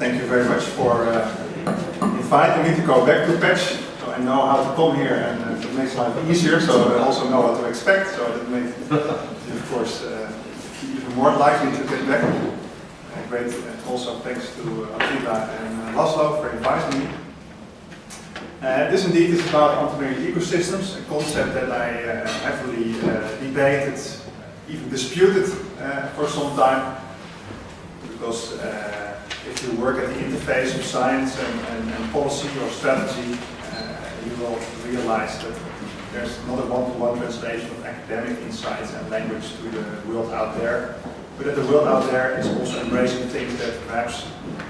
Thank you very much for inviting me to go back to Patch. So I know how to come here and it makes life easier, so I also know what to expect. So that makes it, of course, even more likely to get back. Great, and also thanks to Attila and Laszlo for inviting me. This indeed is about entrepreneurial ecosystems, a concept that I heavily debated, even disputed for some time. Because if you work at the interface of science and policy or strategy, you will realize that there's not a one-to-one translation of academic insights and language to the world out there, but that the world out there is also embracing things that perhaps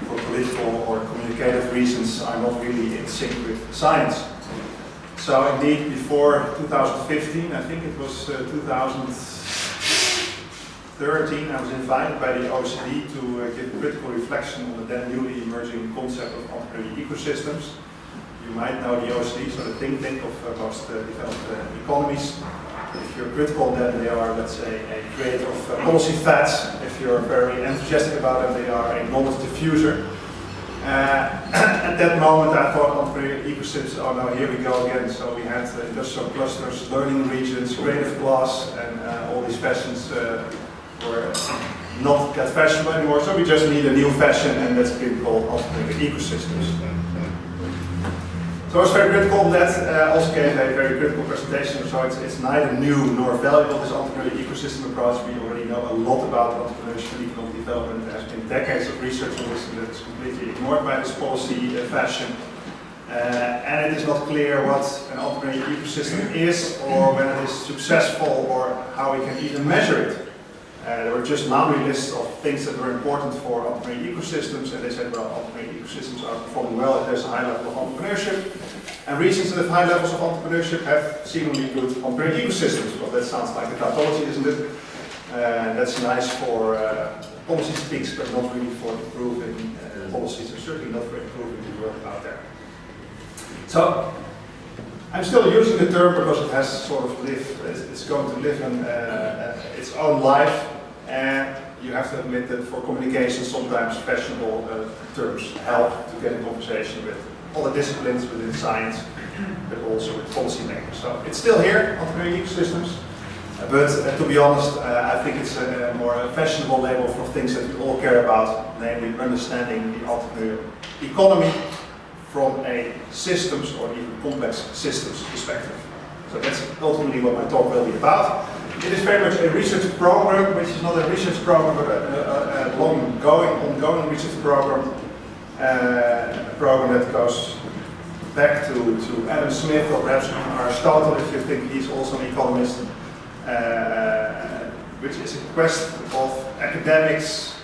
for political or communicative reasons are not really in sync with science. So indeed, before 2015, I think it was 2013, I was invited by the OECD to give critical reflection on the then newly emerging concept of entrepreneurial ecosystems. You might know the OECD, so the think tank of most developed economies. If you're critical, then they are, let's say, a creator of policy fads. If you're very enthusiastic about them, they are a knowledge diffuser. At that moment, I thought entrepreneurial ecosystems, oh no, here we go again. So we had industrial clusters, learning regions, creative class, and all these fashions were not that fashionable anymore. So we just need a new fashion, and that's been called entrepreneurial ecosystems. So I was very critical of that, also gave a very critical presentation, so it's neither new nor valuable, this entrepreneurial ecosystem approach. We already know a lot about entrepreneurship and economic development. There has been decades of research on this, and that is completely ignored by this policy fashion. And it is not clear what an entrepreneurial ecosystem is, or when it is successful, or how we can even measure it. There were just laundry lists of things that were important for entrepreneurial ecosystems, and they said, well, entrepreneurial ecosystems are performing well if there's a high level of entrepreneurship. And regions that have high levels of entrepreneurship have seemingly good entrepreneurial ecosystems. Well, that sounds like a tautology, isn't it? That's nice for policy speaks, but not really for improving policies, and certainly not for improving the world out there. So, I'm still using the term because it has sort of it's going to live in its own life, and you have to admit that for communication sometimes fashionable terms help to get in conversation with other disciplines within science, but also with policymakers. So it's still here, entrepreneurial ecosystems, but to be honest, I think it's a more fashionable label for things that we all care about, namely understanding the entrepreneurial economy from a systems or even complex systems perspective. So that's ultimately what my talk will be about. It is very much a research program, which is not a research program, but a ongoing research program. A program that goes back to Adam Smith, or perhaps Aristotle, if you think he's also an economist, which is a quest of academics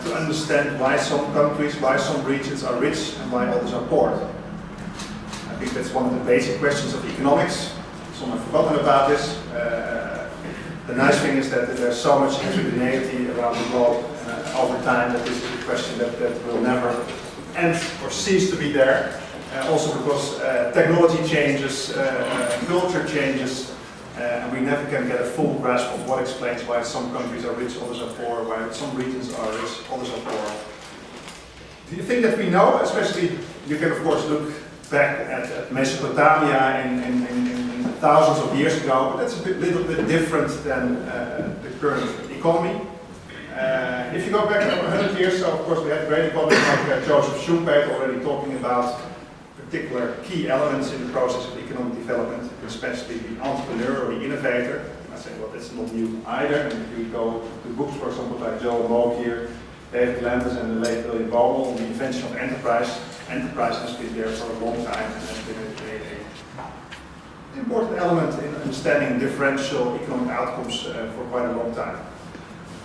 to understand why some countries, why some regions are rich and why others are poor. I think that's one of the basic questions of economics. Some have forgotten about this. The nice thing is that there's so much heterogeneity around the globe over time that this is a question that will never end or cease to be there. Also because technology changes, culture changes, and we never can get a full grasp of what explains why some countries are rich, others are poor, why some regions are rich, others are poor. Do you think that we know? Especially, you can of course look back at Mesopotamia in thousands of years ago, but that's a little bit different than the current economy. If you go back 100 years, so of course we had great economists like Joseph Schumpeter already talking about particular key elements in the process of economic development, especially the entrepreneur or the innovator. I say, well, that's not new either. And if you go to books, for example, by Joel Moog here, David Landis and the late William Baumol on the invention of enterprise. Enterprise has been there for a long time and has been an important element in understanding differential economic outcomes for quite a long time.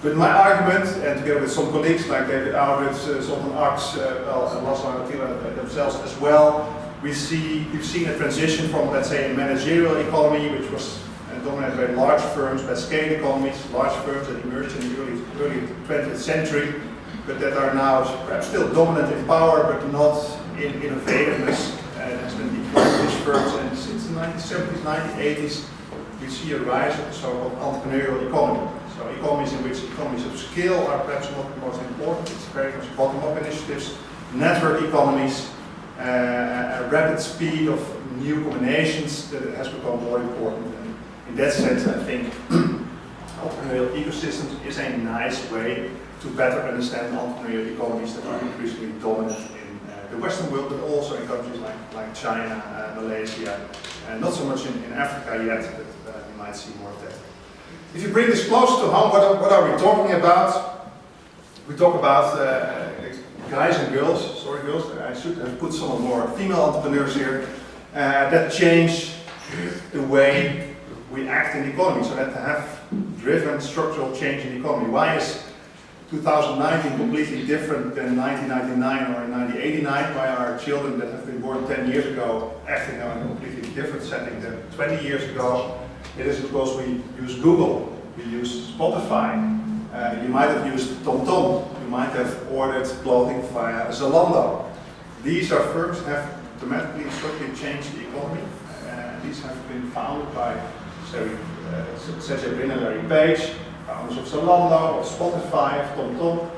But my argument, and together with some colleagues like David Alberts, Zoltan Aks, and Laszlo and Attila themselves as well, we've seen a transition from, let's say, a managerial economy, which was dominated by large firms, by scale economies, large firms that emerged in the early 20th century, but that are now perhaps still dominant in power, but not in innovativeness. It has been declining these firms, and since the 1970s, 1980s, we see a rise of the so-called entrepreneurial economy. So economies in which economies of scale are perhaps not the most important. It's very much bottom-up initiatives network economies, a rapid speed of new combinations that has become more important. And in that sense, I think entrepreneurial ecosystems is a nice way to better understand entrepreneurial economies that are increasingly dominant in the Western world, but also in countries like China, Malaysia, and not so much in Africa yet, but you might see more of that. If you bring this close to home, what are we talking about? We talk about guys and girls, sorry girls, I should have put some more female entrepreneurs here, that change the way we act in the economy, so that have driven structural change in the economy. Why is 2019 completely different than 1999 or 1989? Why are children that have been born 10 years ago acting now in a completely different setting than 20 years ago? It is because we use Google, we use Spotify, you might have used TomTom, you might have ordered clothing via Zalando. These are firms that have dramatically and structurally changed the economy. These have been founded by Sergey Brin and Larry Page, founders of Zalando, of Spotify, of TomTom.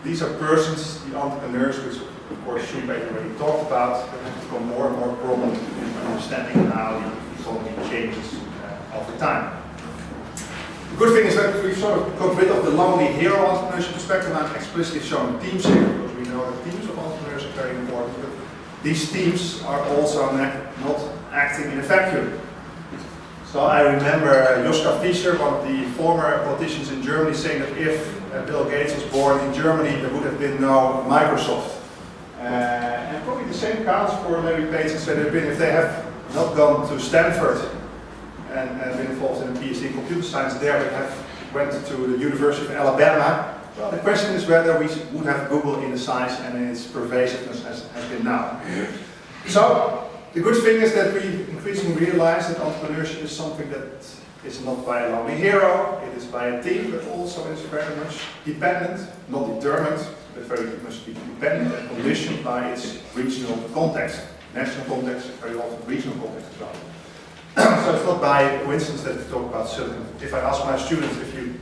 These are persons, the entrepreneurs, which of course Schumpeter already talked about, that have become more and more prominent in understanding how the economy changes over time. The good thing is that we've sort of got rid of the lonely hero entrepreneurship perspective. I'm explicitly showing teams here because we know that teams of entrepreneurs are very important. But these teams are also not acting in a vacuum. So I remember Joschka Fischer, one of the former politicians in Germany, saying that if Bill Gates was born in Germany, there would have been no Microsoft. And probably the same counts for Larry Page and Sergey Brin. If they have not gone to Stanford and been involved in a PhD in computer science there, but have went to the University of Alabama. Well, the question is whether we would have Google in the size and in its pervasiveness as has been now. So, the good thing is that we increasingly realize that entrepreneurship is something that is not by a lonely hero, it is by a team, but also is very much dependent, not determined, but very much dependent and conditioned by its regional context. National context, very often regional context as well. So it's not by coincidence that we talk about silicon. If I ask my students, if you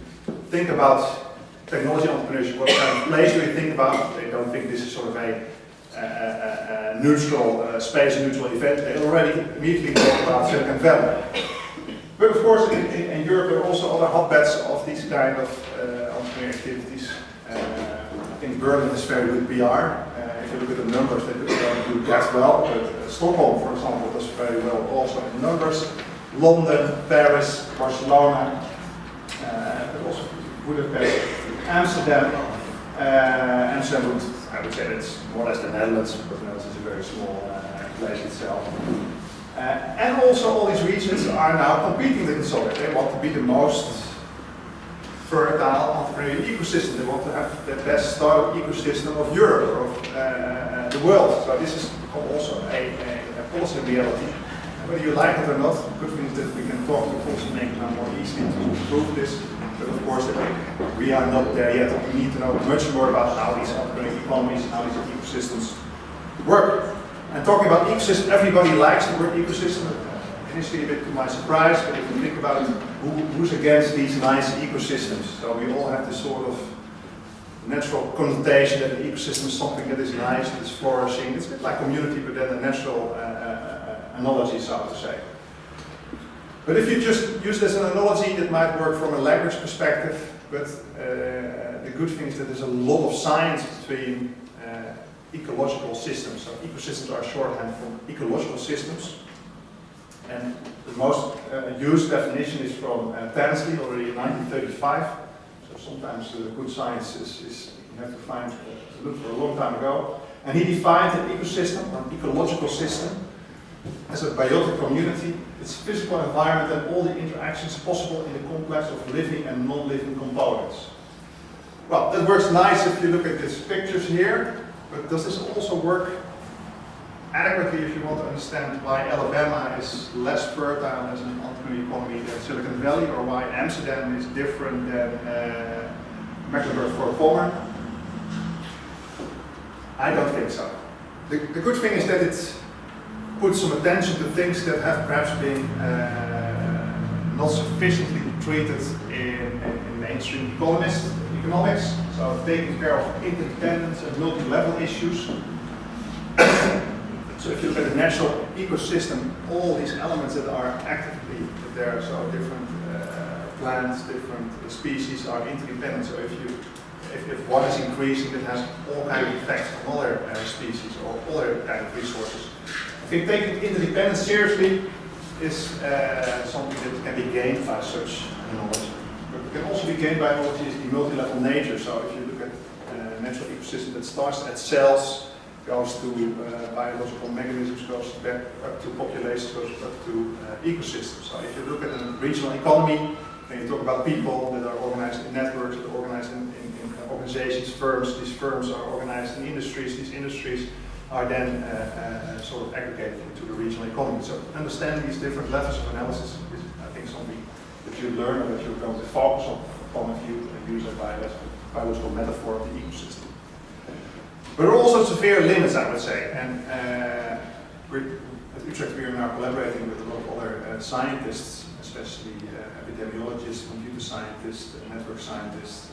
think about technology entrepreneurship, what kind of place do you think about? They don't think this is sort of a neutral, space-neutral event. They already immediately talk about Silicon Valley. But of course, in Europe there are also other hotbeds of these kind of entrepreneurial activities. I think Berlin has very good PR. If you look at the numbers, they don't do that well. But Stockholm, for example, does very well also in numbers. London, Paris, Barcelona, but also Budapest, Amsterdam. Amsterdam, I would say that's more or less the Netherlands, because the Netherlands is a very small place itself. And also all these regions are now competing with each other. They want to be the most fertile entrepreneurial ecosystem. They want to have the best startup ecosystem of Europe or of the world. So this is also a policy reality. And whether you like it or not, the good thing is that we can talk to policymakers now more easily to prove this. But of course, we are not there yet. We need to know much more about how these entrepreneurial economies, how these ecosystems work. And talking about ecosystem, everybody likes the word ecosystem. Initially a bit to my surprise, but if you think about it, who's against these nice ecosystems? So we all have this sort of natural connotation that an ecosystem is something that is nice, that is flourishing. It's a bit like community, but then a natural analogy, so to say. But if you just use this as an analogy, that might work from a language perspective, but the good thing is that there's a lot of science between ecological systems. So ecosystems are shorthand from ecological systems. And the most used definition is from Tansley, already in 1935. So sometimes good science is you have to look for a long time ago. And he defined an ecosystem, an ecological system, as a biotic community, its physical environment and all the interactions possible in the complex of living and non-living components. Well, that works nice if you look at these pictures here, but does this also work adequately if you want to understand why Alabama is less fertile as an entrepreneurial economy than Silicon Valley, or why Amsterdam is different than Mecklenburg-Vorpommern? I don't think so. The good thing is that it puts some attention to things that have perhaps been not sufficiently treated in mainstream economics. So taking care of interdependence and multi-level issues. So if you look at the natural ecosystem, all these elements that are actively there, so different plants, different species are interdependent. So if one is increasing, that has all kinds of effects on other species or other kind of resources. I think taking interdependence seriously is something that can be gained by such knowledge. But it can also be gained by knowledge is the multi-level nature. So if you look at natural ecosystem that starts at cells, goes to biological mechanisms, goes back up to populations, goes up to ecosystems. So if you look at a regional economy, and you talk about people that are organized in networks, that are organized in organizations, firms, these firms are organized in industries, these industries are then sort of aggregated into the regional economy. So understanding these different levels of analysis is, I think, something that you learn or that you're going to focus on if you use a biological metaphor of the ecosystem. But there are also severe limits, I would say, and at Utrecht we are now collaborating with a lot of other scientists, especially epidemiologists, computer scientists, network scientists,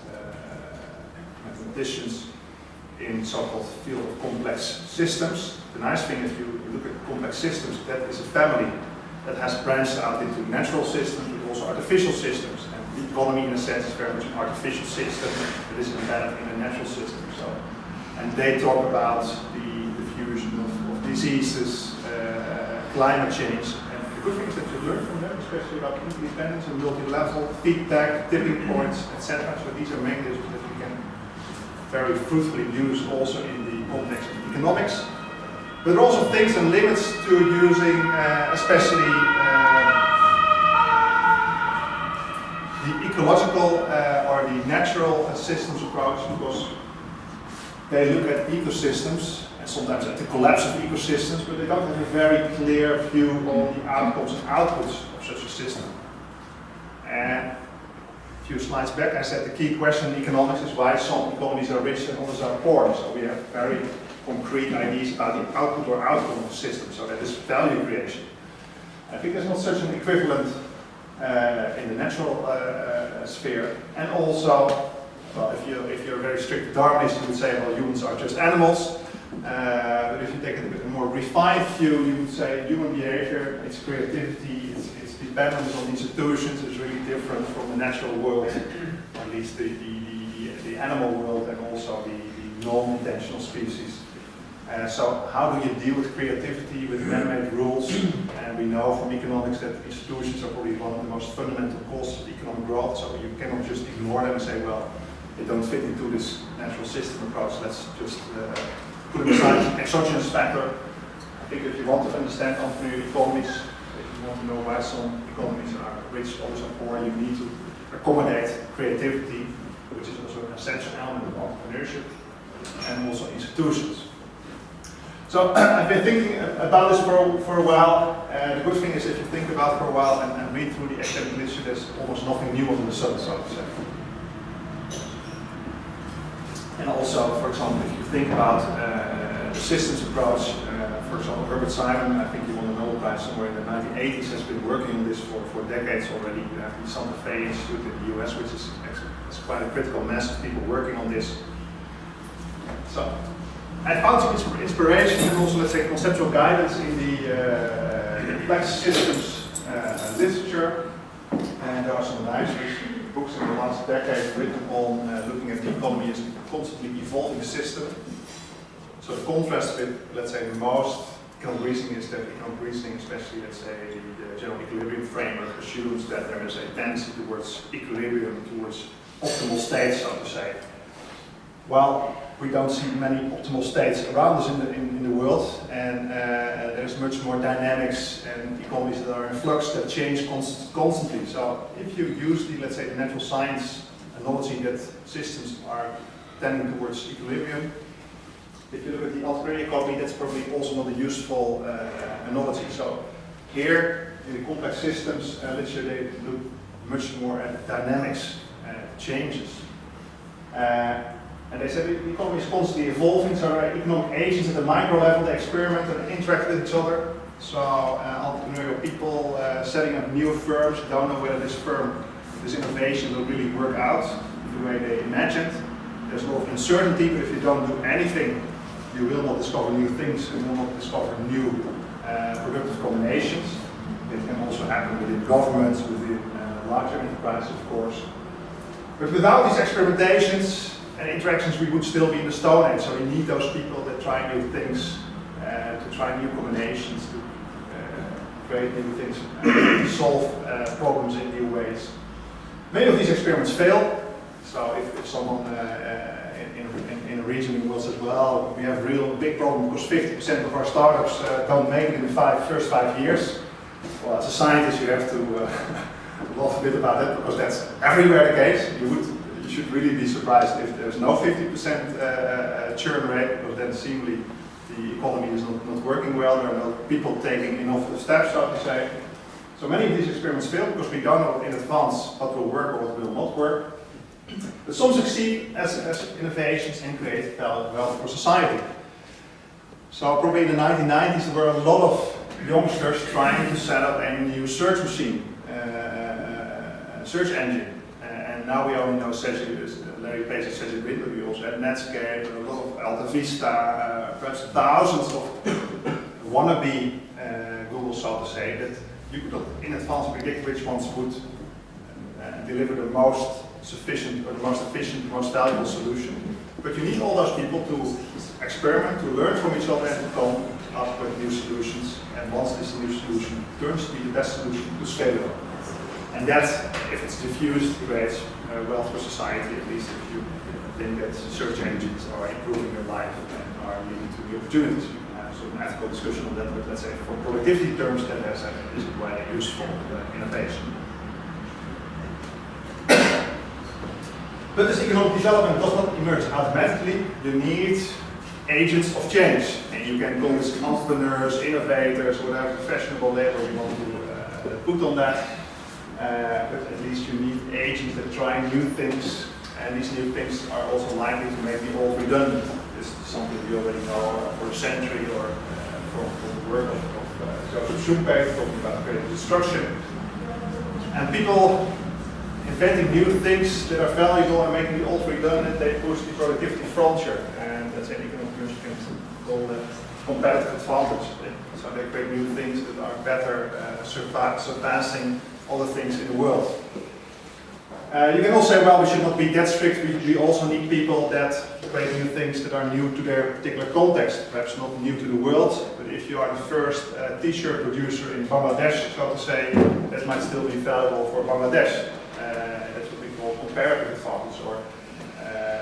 mathematicians, in so-called field of complex systems. The nice thing is you look at complex systems, that is a family that has branched out into natural systems, but also artificial systems. And the economy, in a sense, is very much an artificial system that is embedded in a natural system. And they talk about the fusion of diseases, climate change. And the good thing is that you learn from them, especially about interdependence and multi-level, feedback, tipping points, etc. So these are mechanisms that we can very fruitfully use also in the context of economics. But there are also things and limits to using especially the ecological or the natural systems approach, because they look at ecosystems and sometimes at the collapse of ecosystems, but they don't have a very clear view on the outcomes and outputs of such a system. And a few slides back I said the key question in economics is why some economies are rich and others are poor. So we have very concrete ideas about the output or outcome of a system, so that is value creation. I think there's not such an equivalent in the natural sphere, and also, well, if you're a very strict Darwinist, you would say, well, humans are just animals. But if you take a bit more refined view, you would say human behavior, its creativity, its dependence on institutions is really different from the natural world, at least the animal world, and also the non-intentional species. So how do you deal with creativity, with man-made rules? And we know from economics that institutions are probably one of the most fundamental causes of economic growth, so you cannot just ignore them and say, well, they don't fit into this natural system approach, let's just put them aside as an exogenous factor. I think if you want to understand entrepreneurial economies, if you want to know why some economies are rich, others are poor, you need to accommodate creativity, which is also an essential element of entrepreneurship, and also institutions. So I've been thinking about this for a while. The good thing is if you think about it for a while and read through the academic literature, there's almost nothing new under the sun, so to say. And also, for example, if you think about the systems approach, for example, Herbert Simon, I think he won the Nobel Prize somewhere in the 1980s, has been working on this for decades already. You have the Santa Fe Institute in the US, which is quite a critical mass of people working on this. So I found some inspiration and also, let's say, conceptual guidance in the complex systems literature. And there are some nice books in the last decade written on looking at the economy as a constantly evolving system. So the contrast with, let's say, the most economic reasoning is that economic reasoning, especially, let's say, the general equilibrium framework, assumes that there is a tendency towards equilibrium, towards optimal states, so to say. Well, we don't see many optimal states around us in the world, and there's much more dynamics and economies that are in flux, that change constantly. So if you use the, let's say, the natural science analogy that systems are tending towards equilibrium, if you look at the entrepreneurial economy, that's probably also not a useful analogy. So here, in the complex systems literature, they look much more at dynamics, changes. And they said the economy is constantly evolving, so there are economic agents at the micro level, they experiment and interact with each other. So entrepreneurial people setting up new firms don't know whether this innovation will really work out the way they imagined. there's a lot of uncertainty, but if you don't do anything, you will not discover new things and will not discover new productive combinations. It can also happen within governments, within larger enterprises, of course. But without these experimentations and interactions, we would still be in the Stone Age. So we need those people that try new things, to try new combinations, to create new things, to solve problems in new ways. Many of these experiments fail. So if someone in a region will say, well, we have a real big problem because 50% of our startups don't make it in the first 5 years. Well, as a scientist, you have to laugh a bit about that because that's everywhere the case. You should really be surprised if there's no 50% churn rate, because then seemingly the economy is not working well. There are no people taking enough steps, so to say. So many of these experiments fail because we don't know in advance what will work or what will not work. But some succeed as innovations and create wealth for society. So probably in the 1990s there were a lot of youngsters trying to set up a new search machine, search engine. And now we only know Larry Page and Sergey Brin, but we also had Netscape, and a lot of Alta Vista, perhaps thousands of wannabe Google, so to say, that you could in advance predict which ones would deliver the most sufficient or the most efficient, the most valuable solution. But you need all those people to experiment, to learn from each other, and to come up with new solutions. And once this new solution turns to be the best solution, to scale it up. And that, if it's diffused, creates wealth for society, at least if you think that search engines are improving your life and are leading to new opportunities. You can have sort of an ethical discussion on that, but let's say for productivity terms, that is quite a useful innovation. But this economic development does not emerge automatically. You need agents of change. And you can call this entrepreneurs, innovators, whatever fashionable label you want to put on that. But at least you need agents that try new things. And these new things are also likely to make the old redundant. This is something we already know for a century, or from the work of Joseph Schumpeter, talking about creative destruction. And people inventing new things that are valuable and making the old redundant, they push the productivity frontier, and that's an economic terms you can call that competitive advantage. So they create new things that are better, surpassing other things in the world. You can also say, well, we should not be that strict. We also need people that create new things that are new to their particular context, perhaps not new to the world, but if you are the first t-shirt producer in Bangladesh, so to say, that might still be valuable for Bangladesh. That's what we call comparative advantage, or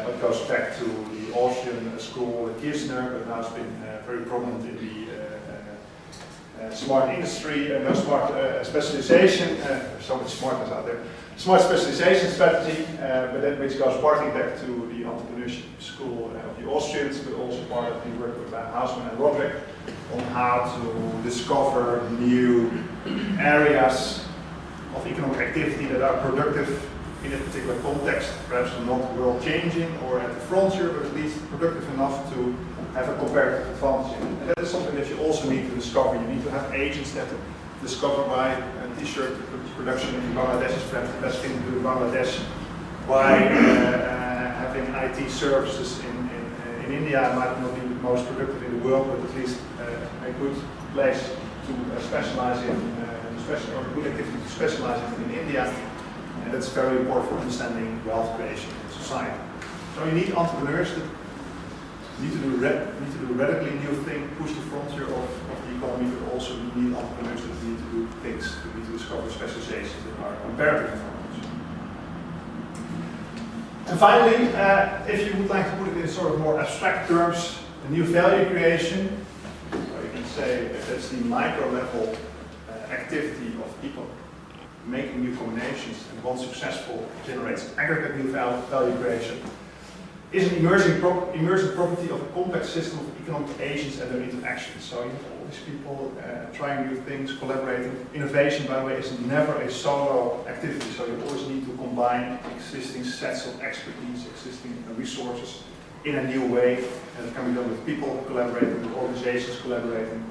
what goes back to the Austrian school at Kirchner, but now it's been very prominent in the smart industry, smart specialization. There's so much smartness out there. Smart specialization strategy, but that which goes partly back to the entrepreneurship school of the Austrians, but also part of the work with Hausman and Roderick on how to discover new areas of economic activity that are productive in a particular context, perhaps not world-changing or at the frontier, but at least productive enough to have a comparative advantage in. And that is something that you also need to discover. You need to have agents that discover why t-shirt production in Bangladesh is perhaps the best thing to do in Bangladesh, why having IT services in India might not be the most productive in the world, but at least a good place to specialize in, or a good activity to specialize in India. And that's very important for understanding wealth creation in society. So you need entrepreneurs that need to do radically new things, push the frontier of the economy, but also you need entrepreneurs that need to do things, that need to discover specializations that are comparative advantage. And finally, if you would like to put it in sort of more abstract terms, a new value creation, or you can say that that's the micro level activity of people making new combinations, and once successful generates aggregate new value creation, is an emerging property of a complex system of economic agents and their interactions. So you have all these people trying new things, collaborating. Innovation, by the way, is never a solo activity, so you always need to combine existing sets of expertise, existing resources in a new way, and it can be done with people collaborating, with organizations collaborating,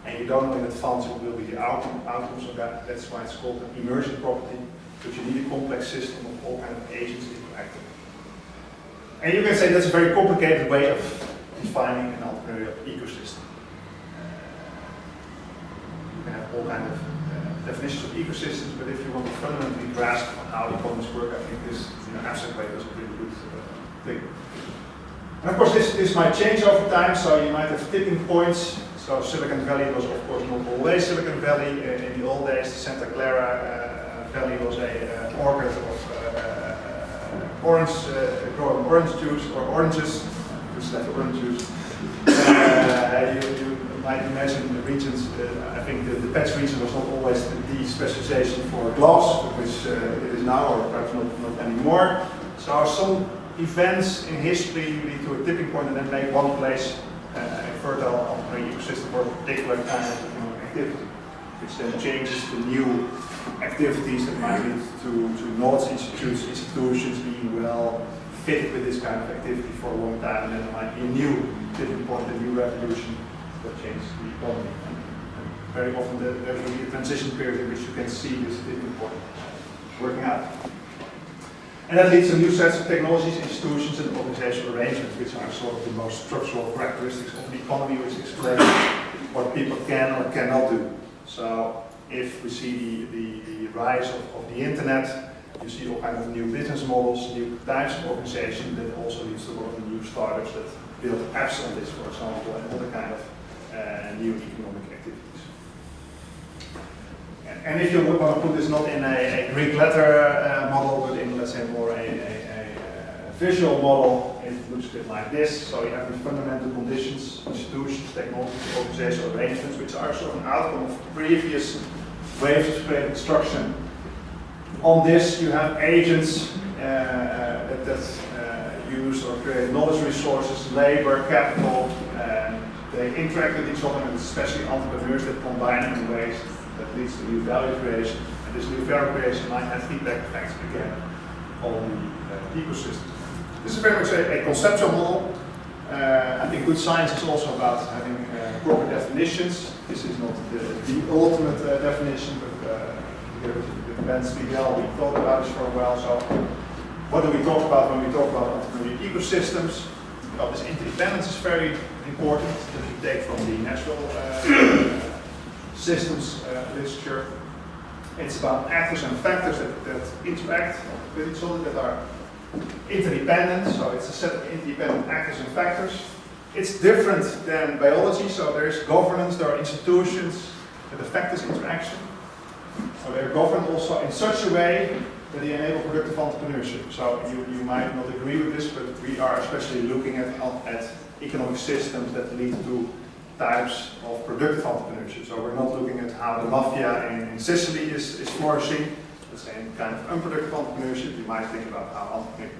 and you don't know in advance what will be the outcomes of that. That's why it's called an emergent property, because you need a complex system of all kinds of agents interacting. And you can say that's a very complicated way of defining an entrepreneurial ecosystem. You can have all kinds of definitions of ecosystems, but if you want to fundamentally grasp how economies work, I think this abstract way is a pretty good thing. And of course, this might change over time, so you might have tipping points. So Silicon Valley was, of course, not always Silicon Valley. In the old days, the Santa Clara Valley was a orchard of growing orange juice or oranges. Instead of orange juice. You might imagine the regions. I think the patch region was not always the specialization for gloves, which it is now, or perhaps not anymore. So some events in history lead to a tipping point and then make one place a fertile entrepreneurial ecosystem for a particular kind of economic activity, which then changes to new activities that might lead to knowledge institutions being well fitted with this kind of activity for a long time, and then there might be a new tipping point, a new revolution that changes the economy. And very often there's really a transition period in which you can see this tipping point working out. And that leads to new sets of technologies, institutions, and organizational arrangements, which are sort of the most structural characteristics of the economy, which explain what people can or cannot do. So if we see the rise of the internet, you see all kinds of new business models, new types of organization that also leads to a lot of new startups that build apps on this, for example, and other kind of new economic activities. And if you want to put this not in a Greek letter model, but in, let's say, more a visual model, it looks a bit like this. So you have the fundamental conditions, institutions, technologies, organizational arrangements, which are sort of an outcome of previous waves of spread construction. On this, you have agents that use or create knowledge resources, labor, capital, and they interact with each other, and especially entrepreneurs that combine them in ways that leads to new value creation. And this new value creation might have feedback effects again on the ecosystem. This is very much a conceptual model. I think good science is also about having proper definitions. This is not the ultimate definition, but Ben Spiegel, we thought about this for a while. So, what do we talk about when we talk about entrepreneurial ecosystems? Well, this interdependence is very important that we take from the natural systems literature. It's about actors and factors that interact with each other, that are interdependent. So it's a set of interdependent actors and factors. It's different than biology. So there is governance, there are institutions that affect this interaction. So they're governed also in such a way that they enable productive entrepreneurship. So you might not agree with this, but we are especially looking at economic systems that lead to types of productive entrepreneurship. So we're not looking at how the mafia in Sicily is flourishing. The same kind of unproductive entrepreneurship. You might think about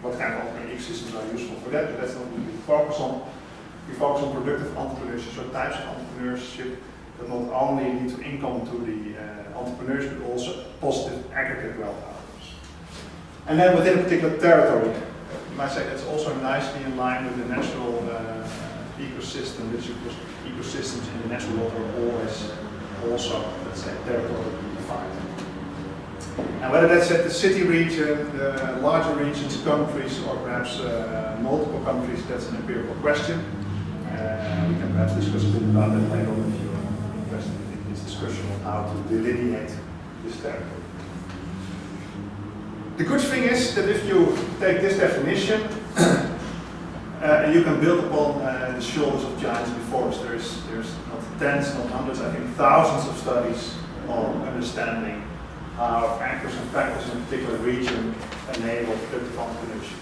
what kind of entrepreneurial ecosystems are useful for that, but that's not what we focus on. We focus on productive entrepreneurship, so types of entrepreneurship that not only lead to income to the entrepreneurs, but also positive aggregate wealth outcomes. And then within a particular territory, you might say that's also nicely in line with the natural ecosystem, which ecosystems in the natural world are always also, let's say, territorially defined. And whether that's at the city region, the larger regions, countries, or perhaps multiple countries, that's an empirical question. We can perhaps discuss a bit about that later on if you're interested in this discussion on how to delineate this territory. The good thing is that if you take this definition, you can build upon the shoulders of giants before us. There's not tens, not hundreds, I think thousands of studies on understanding how actors and factors in a particular region enable productive entrepreneurship.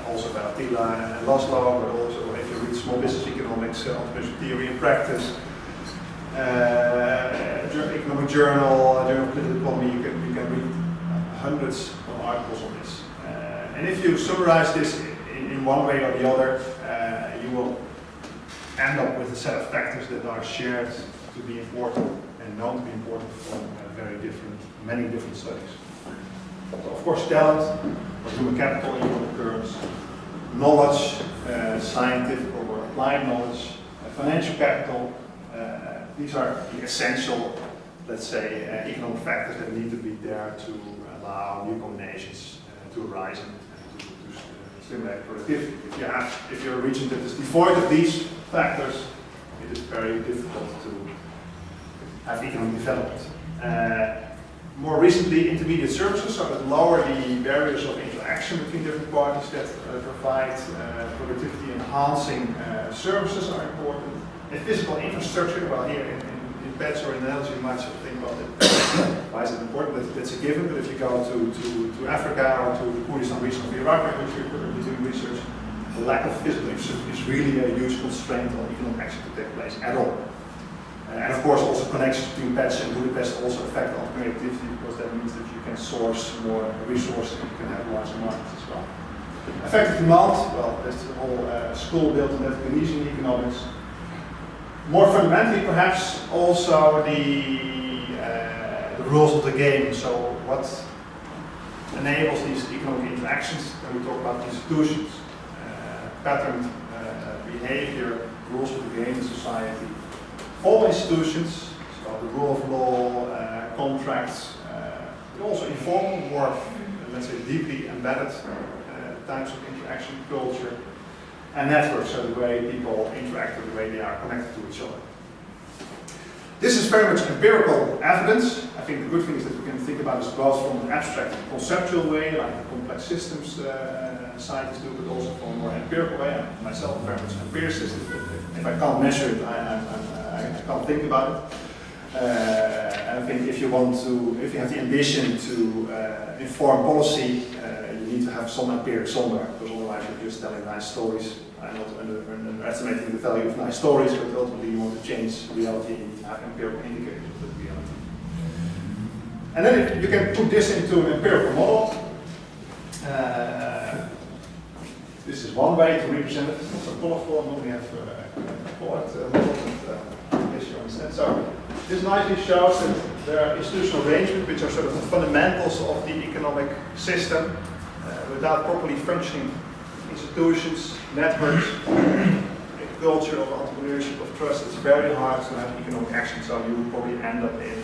Also by Attila and Laszlo, but also if you read Small Business Economics, Entrepreneurship Theory and Practice, Economic Journal, Journal of Political Economy, you can read hundreds of articles on this. And if you summarize this in one way or the other, you will end up with a set of factors that are shared to be important and known to be important from many different studies. So of course, talent, or human capital in economic terms, knowledge, scientific or applied knowledge, financial capital, these are the essential, let's say, economic factors that need to be there to allow new combinations to arise and to stimulate productivity. If you're a region that is devoid of these factors, it is very difficult to have economic development. More recently, intermediate services, so that lower the barriers of interaction between different parties that provide productivity enhancing services are important. And physical infrastructure, well here in pets or in the Netherlands you might sort of think about it. Why is it important? That's a given, but if you go to Africa or to the Kurdistan region of Iraq, in which we're doing research, the lack of physical infrastructure is really a huge constraint on economic action to take place at all. And of course also connections between pets and Budapest also affect entrepreneurial activity, because that means that you can source more resources and you can have larger markets as well. Effective demand, well, there's the whole school built on that, Keynesian economics. More fundamentally perhaps also the rules of the game, so what enables these economic interactions, when we talk about institutions, patterned behavior, rules of the game in society. All institutions, so the rule of law, contracts, but also informal, more, let's say, deeply embedded types of interaction, culture, and networks, so the way people interact, the way they are connected to each other. This is very much empirical evidence. I think the good thing is that we can think about this both from an abstract and conceptual way, like the complex systems scientists do, but also from a more empirical way. I'm myself very much an empiricist. If I can't measure it, I can't think about it. And I think if you have the ambition to inform policy, you need to have some empirics somewhere, because otherwise you're just telling nice stories. I'm not underestimating the value of nice stories, but ultimately you want to change reality, you need to have empirical indicators of reality. And then you can put this into an empirical model. This is one way to represent it. It's not so colorful. I normally have colored models, but I guess you understand. So this nicely shows that there are institutional arrangements which are sort of the fundamentals of the economic system. Without properly functioning institutions, networks, a culture of entrepreneurship, of trust, it's very hard to have economic action. So you will probably end up in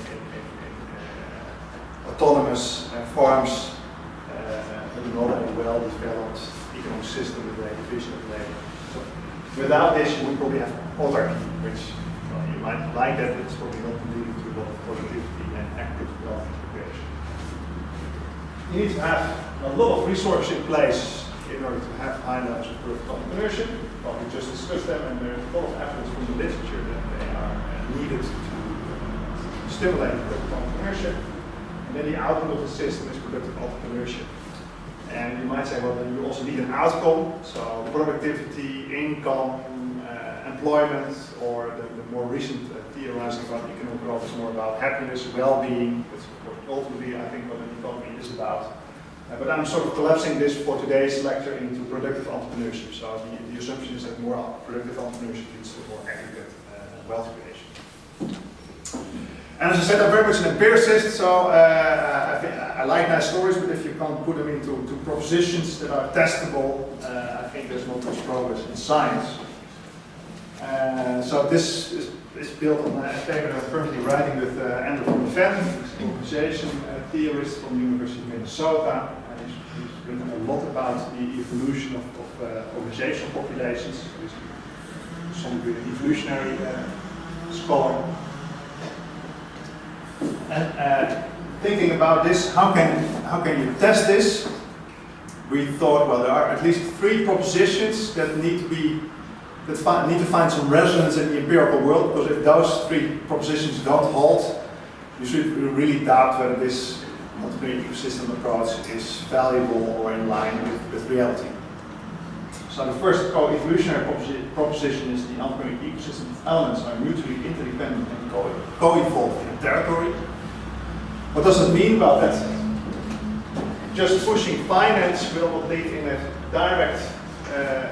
autonomous farms with not a well-developed economic system with a division of labor. So without this, you would probably have autarky, which you might like that, but it's probably not leading to a lot of productivity and active wealth creation. You need to have a lot of resources in place in order to have high levels of productive entrepreneurship. Well, we just discussed them, and there's a lot of evidence from the literature that they are needed to stimulate productive entrepreneurship. And then the output of the system is productive entrepreneurship. And you might say, well, then you also need an outcome, so productivity, income, employment, or the more recent theorizing about economic growth is more about happiness, well-being. That's ultimately, I think, what an economy is about. But I'm sort of collapsing this for today's lecture into productive entrepreneurship. So the assumption is that more productive entrepreneurship leads to more aggregate wealth creation. And as I said, I'm very much an empiricist, so I like nice stories, but if you can't put them into propositions that are testable, I think there's not much progress in science. So this is built on a paper that I'm currently writing with Andrew van der Ven, who's an organization theorist from the University of Minnesota. And he's written a lot about the evolution of organizational populations. He's some degree an evolutionary scholar. And thinking about this, how can you test this? We thought, well, there are at least 3 propositions that need to find some resonance in the empirical world, because if those 3 propositions don't hold, you should really doubt whether this entrepreneurial ecosystem approach is valuable or in line with reality. So the first co-evolutionary proposition is the entrepreneurial ecosystem elements are mutually interdependent and co-evolve in territory. What does it mean about that? Just pushing finance will not lead in a direct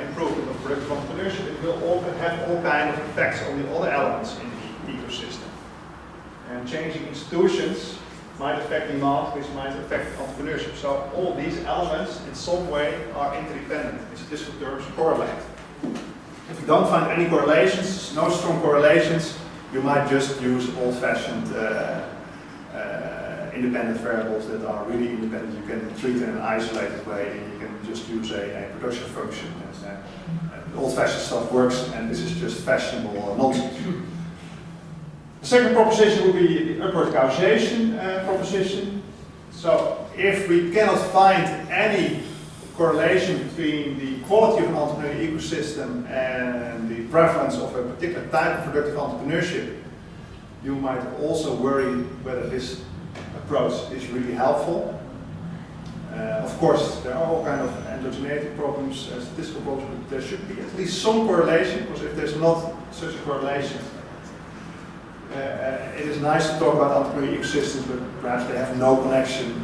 improvement of productive entrepreneurship. It will have all kinds of effects on the other elements in the ecosystem. And changing institutions might affect demand, which might affect entrepreneurship. So all these elements in some way are interdependent. In statistical terms, correlate. If you don't find any correlations, no strong correlations, you might just use old-fashioned independent variables that are really independent. You can treat in an isolated way, and you can just use a production function. And old-fashioned stuff works, and this is just fashionable nonsense. The second proposition would be the upward causation proposition. So if we cannot find any correlation between the quality of an entrepreneurial ecosystem and the prevalence of a particular type of productive entrepreneurship, you might also worry whether this approach is really helpful. Of course, there are all kinds of endogeneity problems, statistical problems, but there should be at least some correlation, because if there's not such a correlation, it is nice to talk about entrepreneurial ecosystems, but perhaps they have no connection,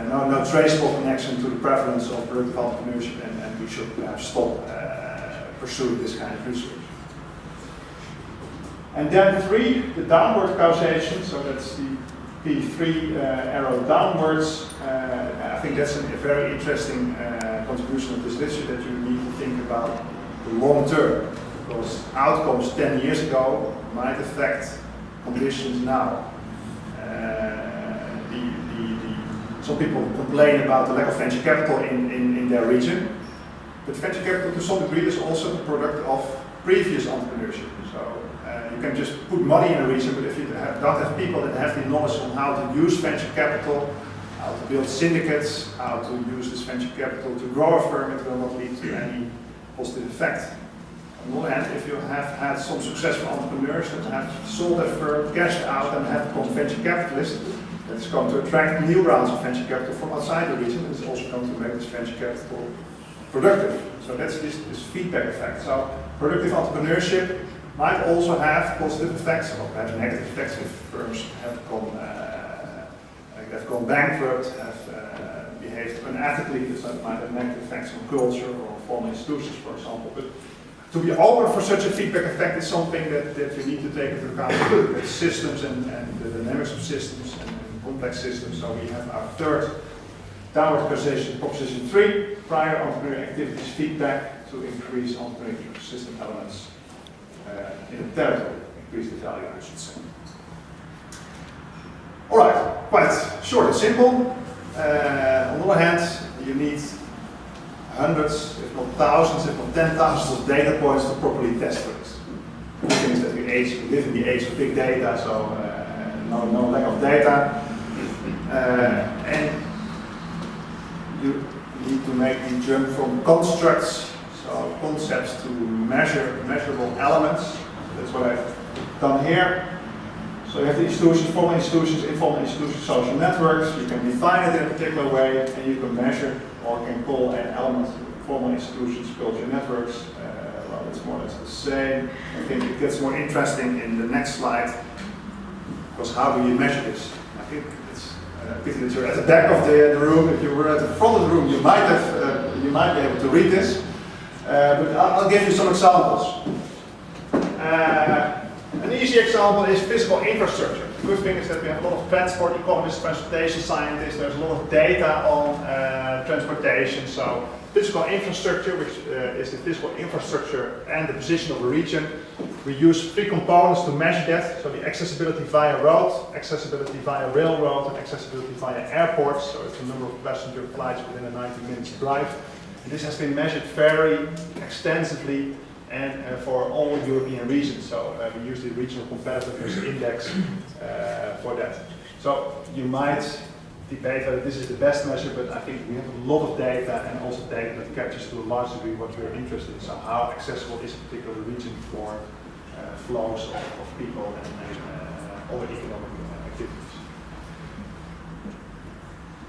no traceable connection to the prevalence of productive entrepreneurship, and we should perhaps stop pursuing this kind of research. And then 3, the downward causation, so that's the P3 arrow downwards. I think that's a very interesting contribution of this literature, that you need to think about the long term, because outcomes 10 years ago might affect conditions now. Some people complain about the lack of venture capital in their region, but venture capital to some degree is also the product of previous entrepreneurship. So you can just put money in a region, but if you don't have people that have the knowledge on how to use venture capital, how to build syndicates, how to use this venture capital to grow a firm, it will not lead to any positive effect. On the other hand, if you have had some successful entrepreneurs that have sold their firm, cashed out, and have become venture capitalists, that's going to attract new rounds of venture capital from outside the region, and it's also going to make this venture capital productive. So that's this feedback effect. So productive entrepreneurship might also have positive effects, or perhaps negative effects if firms have gone bankrupt, have behaved unethically, so it might have negative effects on culture or formal institutions, for example. But to be open for such a feedback effect is something that you need to take into account with systems and the dynamics of systems and complex systems. So we have our third downward causation, proposition 3, prior entrepreneurial activities feedback to increase entrepreneurial system elements in the territory, increase the value, I should say. Alright, quite short and simple. On the other hand, you need hundreds, if not thousands, if not 10,000 of data points to properly test for this. The thing is that we live in the age of big data, so no lack of data. And you need to make the jump from constructs, so concepts, to measurable elements. That's what I've done here. So you have the institutions, formal institutions, informal institutions, social networks. You can define it in a particular way, and you can measure or can call an element formal institutions, culture networks. Well, it's more or less the same. I think it gets more interesting in the next slide, because how do you measure this? I think it's pity that you're at the back of the room. If you were at the front of the room, you might be able to read this. But I'll give you some examples. An easy example is physical infrastructure. The good thing is that we have a lot of transport economists, transportation scientists. There's a lot of data on transportation. So physical infrastructure, which is the physical infrastructure and the position of a region. We use 3 components to measure that. So the accessibility via road, accessibility via railroad, and accessibility via airports. So it's the number of passenger flights within a 90 minutes drive. And this has been measured very extensively and for all European regions. So we use the Regional Competitiveness Index for that. So you might debate whether this is the best measure, but I think we have a lot of data, and also data that captures to a large degree what we're interested in. So how accessible is a particular region for flows of people and other economic activities.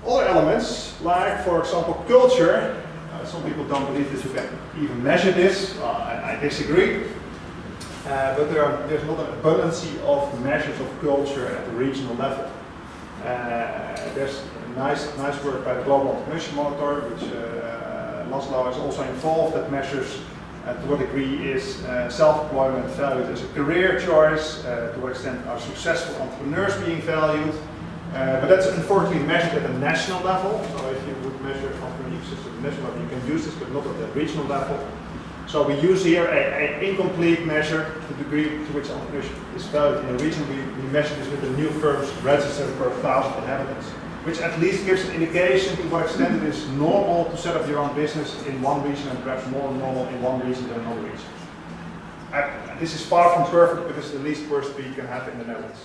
Other elements, like for example culture. Some people don't believe that you can even measure this. I disagree. But there's not an abundance of measures of culture at the regional level. There's nice work by the Global Entrepreneurship Monitor, which Laszlo is also involved, that measures to what degree is self-employment valued as a career choice, to what extent are successful entrepreneurs being valued. But that's unfortunately measured at the national level. So if you would measure entrepreneurship at the national level, you can use this, but not at the regional level. So we use here an incomplete measure, the degree to which entrepreneurship is valued in a region. We measure this with the new firms registered per 1,000 inhabitants, which at least gives an indication to what extent it is normal to set up your own business in one region and perhaps more normal in one region than another region. This is far from perfect, but it's the least worst we can have in the Netherlands.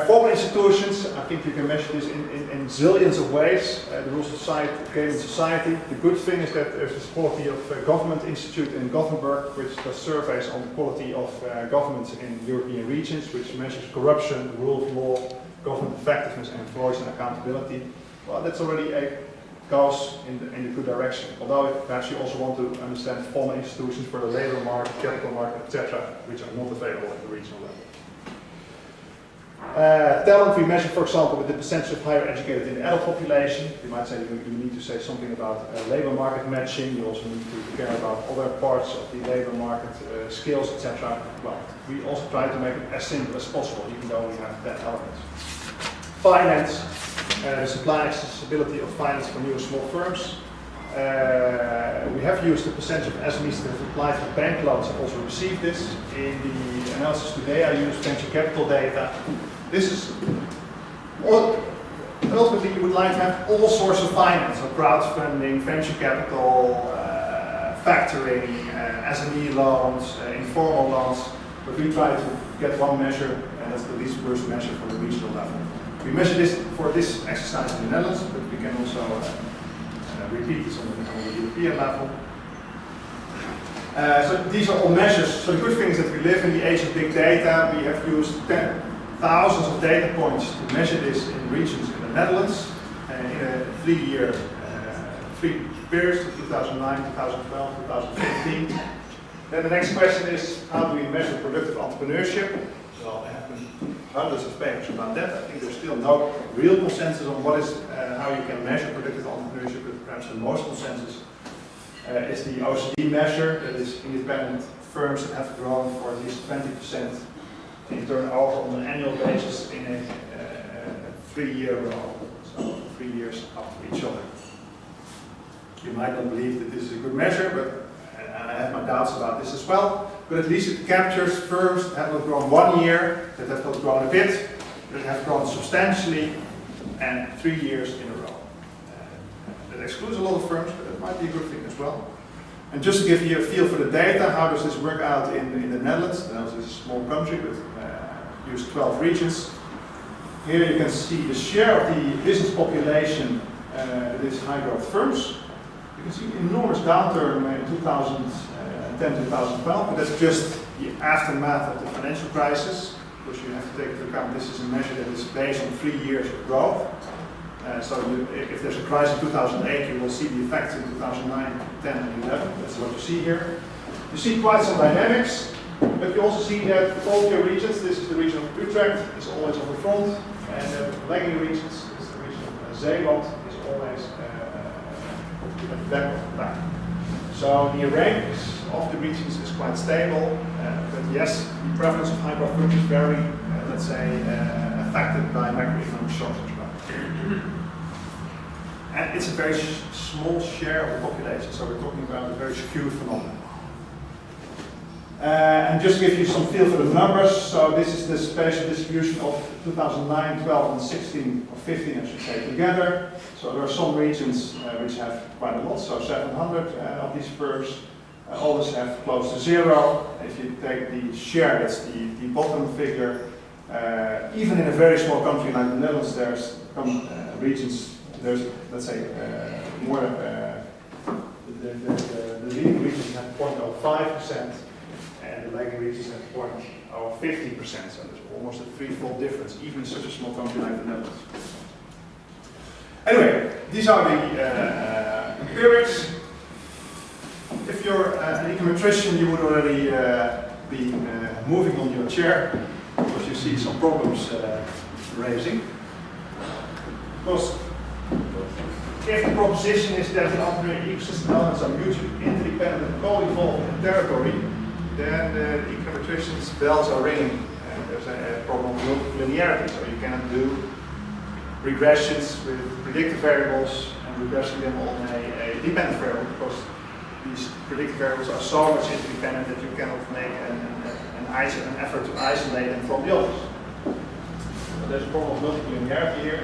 Formal institutions, I think you can measure this in zillions of ways. The rules of game in society. The good thing is that there's this Quality of Government Institute in Gothenburg, which does surveys on the quality of governments in European regions, which measures corruption, the rule of law, government effectiveness, and voice and accountability. Well, that's already goes in the good direction. Although perhaps you also want to understand formal institutions for the labor market, capital market, etc., which are not available at the regional level. Talent we measure, for example, with the percentage of higher educated in the adult population. You might say you need to say something about labor market matching. You also need to care about other parts of the labor market, skills, etc. Well, we also try to make it as simple as possible, even though we have 10 elements. Finance, supply accessibility of finance for new and small firms. We have used the percentage of SMEs that have applied for bank loans and also received this. In the analysis today, I used venture capital data. This is, ultimately you would like to have all sorts of finance, so crowdfunding, venture capital, factoring, SME loans, informal loans, but we try to get one measure, and that's the least worst measure for the regional level. We measure this for this exercise in the Netherlands, but we can also repeat this on the European level. So these are all measures. So the good thing is that we live in the age of big data. We have used thousands of data points to measure this in regions in the Netherlands in a 3-year periods, 2009, 2012, 2015. Then the next question is, how do we measure productive entrepreneurship? Well, there have been hundreds of papers about that. I think there's still no real consensus on what is how you can measure productive entrepreneurship, but perhaps the most consensus is the OECD measure, that is independent firms that have grown for at least 20% in turnover on an annual basis in a 3-year row, so 3 years after each other. You might not believe that this is a good measure, but and I have my doubts about this as well, but at least it captures firms that have not grown 1 year, that have not grown a bit, that have grown substantially, and 3 years in a row. That excludes a lot of firms, but that might be a good thing as well. And just to give you a feel for the data, how does this work out in the Netherlands? The Netherlands is a small country, but use 12 regions. Here you can see the share of the business population that is high growth firms. You can see an enormous downturn in 2010-2012, but that's just the aftermath of the financial crisis, because you have to take into account this is a measure that is based on 3 years of growth. So if there's a crisis in 2008, you will see the effects in 2009, 10, and 11. That's what you see here. You see quite some dynamics, but you also see that all your regions, this is the region of Utrecht, is always on the front, and the lagging regions is the region of Zeeland, is always at the back of the pack. So the rank of the regions is quite stable, but yes, the prevalence of high growth is very, let's say, affected by macroeconomic shocks as well. And it's a very small share of the population, so we're talking about a very skewed phenomenon. And just to give you some feel for the numbers, so this is the spatial distribution of 2009, 12, and 16, or 15, I should say, together. So there are some regions which have quite a lot, so 700 of these firms. Others have close to 0. If you take the share, that's the bottom figure. Even in a very small country like the Netherlands, there's some regions. There's, let's say, more. The leading regions have 0.05%, and the lagging regions have 0.50%. So there's almost a 3-fold difference, even in such a small country like the Netherlands. Anyway, these are the empirics. If you're an econometrician, you would already be moving on your chair because you see some problems raising. Because if the proposition is that the entrepreneurial ecosystem elements are mutually interdependent and co-evolving in territory, then the econometrician's bells are ringing. There's a problem of multilinearity, so you cannot do regressions with predictive variables and regressing them on a dependent variable, because these predicted variables are so much interdependent that you cannot make an effort to isolate them from the others. So there's a problem of multicollinearity here,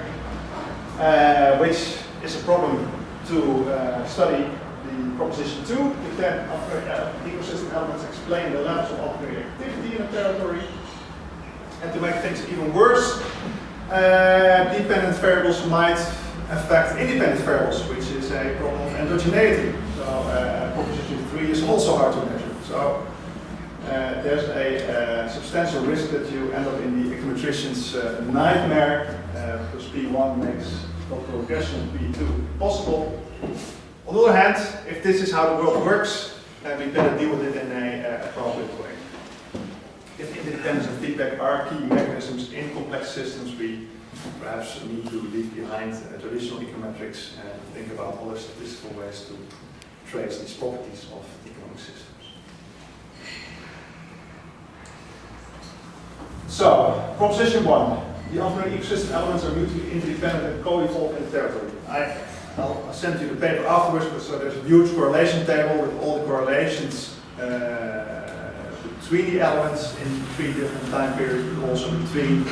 which is a problem to study the proposition 2. You can, ecosystem elements explain the levels of operating activity in a territory. And to make things even worse, dependent variables might affect independent variables, which is a problem of endogeneity. So proposition 3 is also hard to measure. So there's a substantial risk that you end up in the econometrician's nightmare, because P1 makes local regression of P2 possible. On the other hand, if this is how the world works, we better deal with it in an appropriate way. If interdependence and feedback are key mechanisms in complex systems, we perhaps need to leave behind traditional econometrics and think about other statistical ways to trace these properties of economic systems. So, proposition 1. The entrepreneurial ecosystem elements are mutually interdependent and co-evolve in the territory. I'll send you the paper afterwards, but so there's a huge correlation table with all the correlations between the elements in 3 different time periods, but also between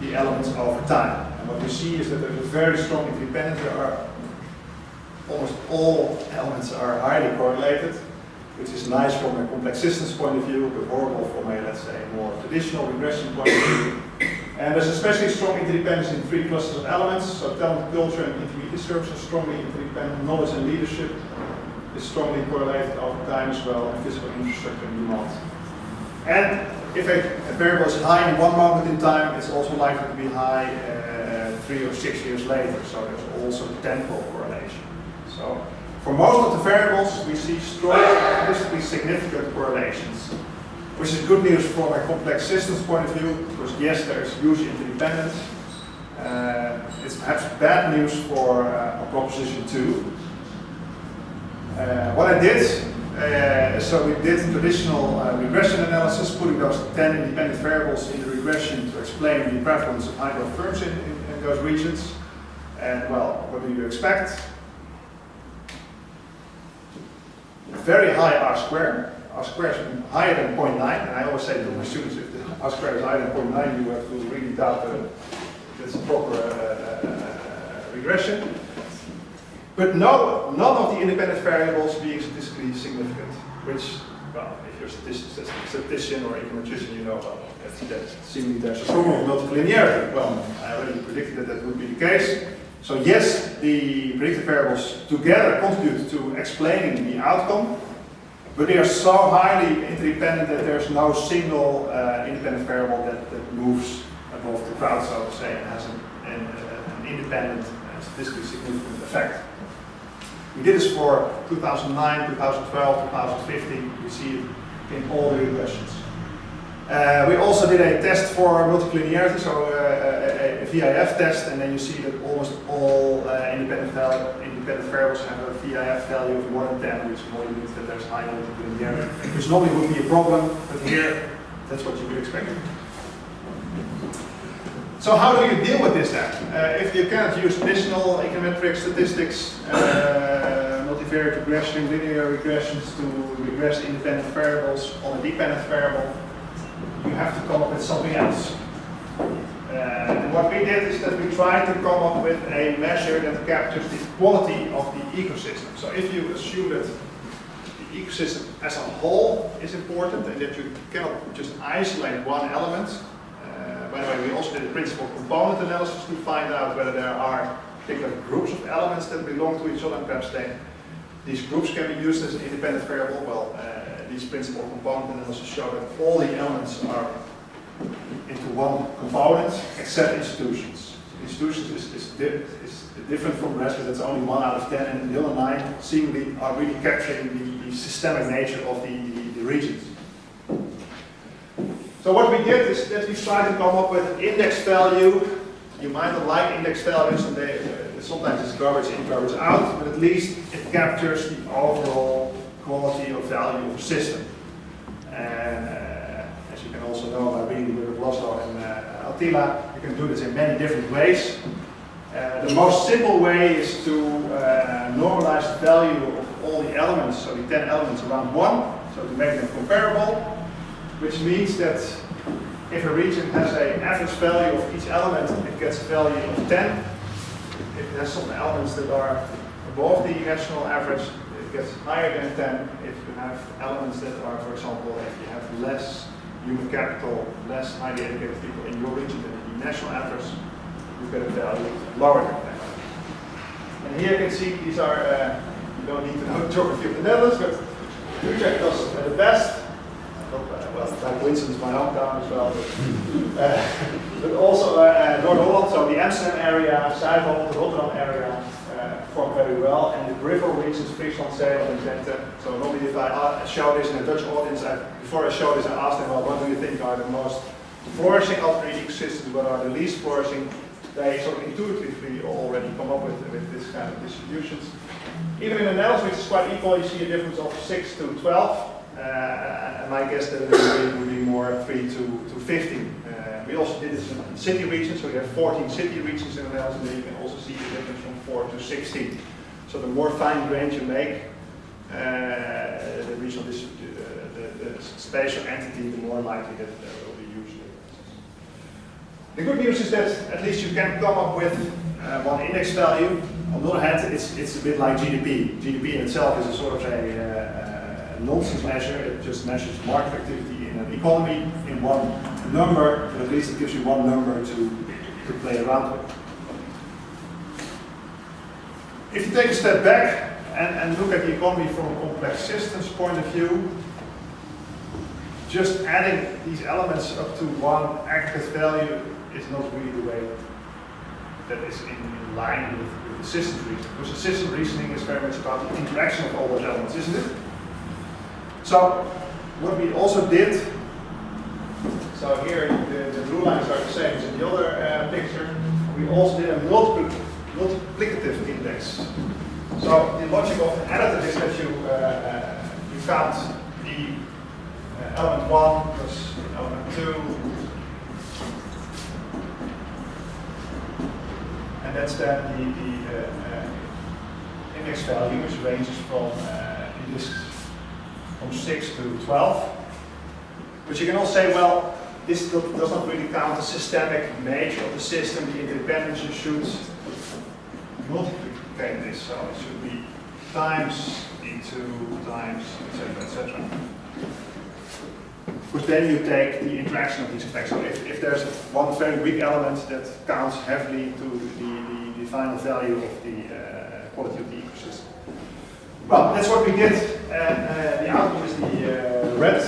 the elements over time. And what we see is that there's a very strong interdependence. There are almost all elements are highly correlated, which is nice from a complex systems point of view, but horrible from a, let's say, more traditional regression point of view. And there's especially strong interdependence in 3 clusters of elements. So talent, culture, and intermediate services are strongly interdependent. Knowledge and leadership is strongly correlated over time as well, and physical infrastructure and demand. And if a variable is high in one moment in time, it's also likely to be high 3 or 6 years later. So there's also temporal correlation. So for most of the variables, we see strong, statistically significant correlations, which is good news from a complex systems point of view, because yes, there is huge interdependence. It's perhaps bad news for proposition 2. What I did, so we did traditional regression analysis, putting those 10 independent variables in the regression to explain the prevalence of high-growth firms in those regions. And well, what do you expect? Very high R-square. R-square is higher than 0.9, and I always say to my students, if the R-square is higher than 0.9, you have to really doubt that it's a proper regression. But none of the independent variables being statistically significant, which, well, if you're a statistician or econometrician, you know, well, that seemingly there's a problem of multicollinearity. Well, I already predicted that would be the case. So yes, the predicted variables together contribute to explaining the outcome, but they are so highly interdependent that there's no single independent variable that moves above the crowd, so to say, and has an independent statistically significant effect. We did this for 2009, 2012, 2015. We see it in all the regressions. We also did a test for multicollinearity, so a VIF test, and then you see that almost all independent variables have a VIF value of more than 10, which normally means that there's high multicollinearity, which normally would be a problem, but here, that's what you would expect. So how do you deal with this then? If you cannot use traditional econometric statistics, multivariate regression, linear regressions to regress independent variables on a dependent variable, you have to come up with something else. And what we did is that we tried to come up with a measure that captures the quality of the ecosystem. So if you assume that the ecosystem as a whole is important and that you cannot just isolate one element. By the way, we also did a principal component analysis to find out whether there are particular groups of elements that belong to each other, and perhaps these groups can be used as an independent variable. Well, these principal component analysis show that all the elements are into one component, except institutions. Institutions is different from the rest, but it's only 1 out of 10, and the other 9 seemingly are really capturing the systemic nature of the regions. So what we did is that we tried to come up with an index value. You might not like index values, and sometimes it's garbage in, garbage out, but at least it captures the overall quality or value of a system. And as you can also know by reading with Laszlo and Attila, you can do this in many different ways. The most simple way is to normalize the value of all the elements, so the 10 elements around 1, so to make them comparable, which means that if a region has an average value of each element, it gets a value of 10. If it has some elements that are above the national average, it gets higher than 10. If you have elements that are, for example, if you have less human capital, less highly educated people in your region than the national average, you get a value lower than 10. And here you can see these are, you don't need to know the geography of the Netherlands, but Utrecht does the best. Well, by coincidence, my hometown as well. But also North Holland, so the Amsterdam area, Zuid-Holland, the Rotterdam area perform very well. And the peripheral regions, Friesland, Zeeland, and Drenthe. So normally if I show this in a Dutch audience, before I show this I ask them, well, what do you think are the most flourishing entrepreneurial ecosystems, what are the least flourishing? They sort of intuitively already come up with this kind of distributions. Even in the Netherlands, which is quite equal, you see a difference of 6 to 12. And my guess that it would be more 3 to 15. We also did this in city regions, so we have 14 city regions in the Netherlands, and then you can also see the difference from 4 to 16. So the more fine-grained you make the regional the spatial entity, the more likely that there will be usually. The good news is that at least you can come up with one index value. On the other hand, it's a bit like GDP. GDP in itself is a sort of a nonsense measure. It just measures market activity in an economy in one number, but at least it gives you one number to play around with. If you take a step back and look at the economy from a complex systems point of view, just adding these elements up to one aggregate value is not really the way that is in line with the systems reasoning. Because the system reasoning is very much about the interaction of all those elements, isn't it? So what we also did, so here the blue lines are the same as in the other picture, we also did a multiplicative index. So the logic of additive is that you count the element 1 plus element 2, and that's then the index value, which ranges from from 6 to 12. But you can also say, well, this does not really count the systemic nature of the system, the independence. You should multiply this, so it should be times d2 times, etc., etc. Because then you take the interaction of these effects. So if there's one very weak element that counts heavily to the final value of the quality of the ecosystem. Well, that's what we did. The output is the red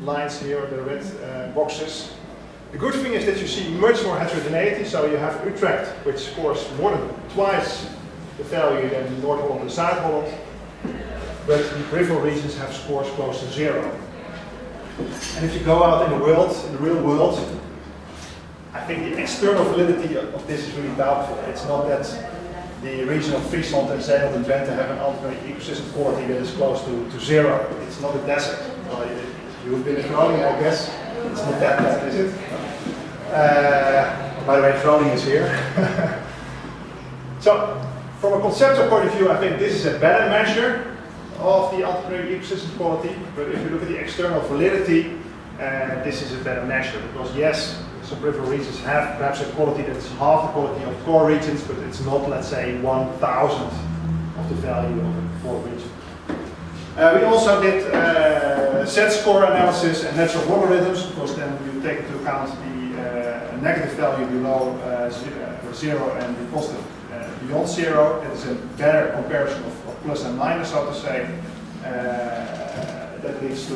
lines here, the red boxes. The good thing is that you see much more heterogeneity. So you have Utrecht, which scores more than twice the value than North Holland and South Holland. But the peripheral regions have scores close to 0. And if you go out in the world, in the real world, I think the external validity of this is really doubtful. It's not that the region of Friesland and Zeeland and Drenthe have an entrepreneurial ecosystem quality that is close to 0. It's not a desert. Well, you've been in Groningen, I guess. It's not that bad, is it? By the way, Groningen is here. So, from a conceptual point of view, I think this is a better measure of the entrepreneurial ecosystem quality. But if you look at the external validity, this is a better measure. Because yes, some peripheral regions have perhaps a quality that's half the quality of core regions, but it's not, let's say, 1,000th of the value of a core region. We also did Z-score analysis and natural logarithms, because then you take into account the negative value below 0 and the positive beyond 0. It is a better comparison of plus and minus, so to say. That leads to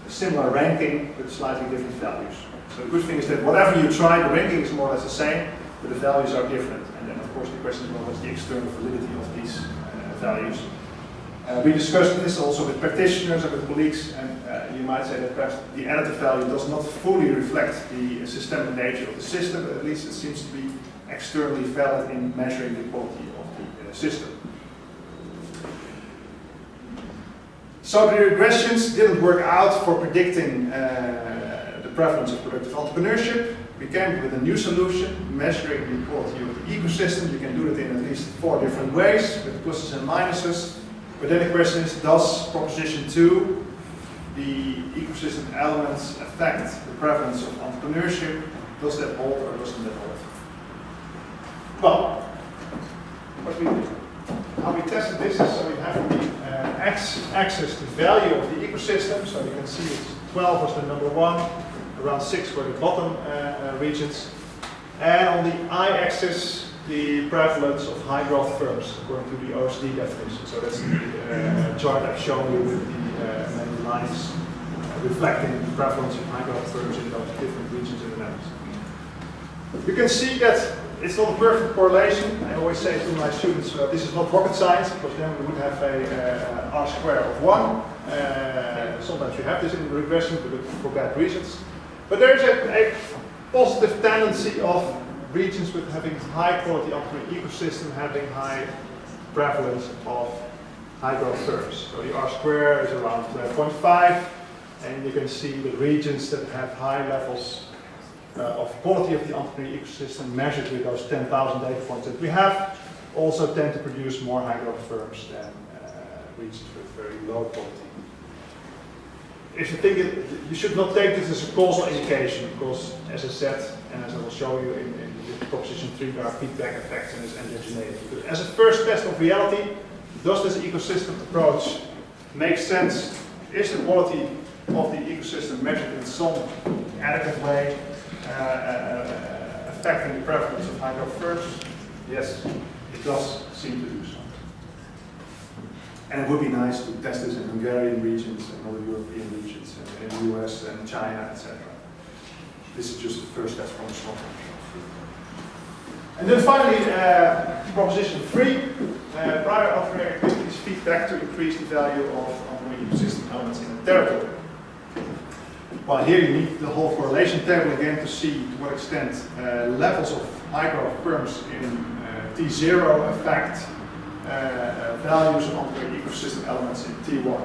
a similar ranking with slightly different values. So the good thing is that whatever you try, the ranking is more or less the same, but the values are different. And then, of course, the question is, well, what's the external validity of these values? We discussed this also with practitioners and with colleagues, and you might say that perhaps the additive value does not fully reflect the systemic nature of the system, but at least it seems to be externally valid in measuring the quality of the system. So the regressions didn't work out for predicting the prevalence of productive entrepreneurship. we came with a new solution, measuring the quality of the ecosystem. You can do it in at least 4 different ways, with pluses and minuses. But then the question is, does proposition 2, the ecosystem elements, affect the prevalence of entrepreneurship? Does that hold or doesn't that hold? Well, how we tested this is, so we have on the x-axis the value of the ecosystem. So you can see it's 12 was the number 1, around 6 were the bottom regions. And on the y-axis, the prevalence of high growth firms, according to the OECD definition. So that's the chart I've shown you with the many lines reflecting the prevalence of high growth firms in those different regions in the Netherlands. You can see that it's not a perfect correlation. I always say to my students, this is not rocket science, because then we would have a R square of 1. Sometimes you have this in regression, but for bad reasons. But there is a positive tendency of regions with having high quality entrepreneur ecosystem having high prevalence of high growth firms. So the R square is around 0.5, and you can see the regions that have high levels of quality of the entrepreneur ecosystem measured with those 10,000 data points that we have also tend to produce more high growth firms than regions with very low quality. If you think it, you should not take this as a causal indication, because as I said, and as I will show you in proposition 3, there are feedback effects and it's endogeneity. But as a first test of reality, does this ecosystem approach make sense? Is the quality of the ecosystem measured in some adequate way affecting the prevalence of high growth firms? Yes, it does seem to do so. And it would be nice to test this in Hungarian regions and other European regions, and in the US and China, etc. This is just the first test from a small country. And then finally, proposition 3, prior entrepreneurial activities feedback to increase the value of entrepreneurial ecosystem elements in a territory. Well, here you need the whole correlation table again to see to what extent levels of high growth firms in T0 affect values of entrepreneurial ecosystem elements in T1.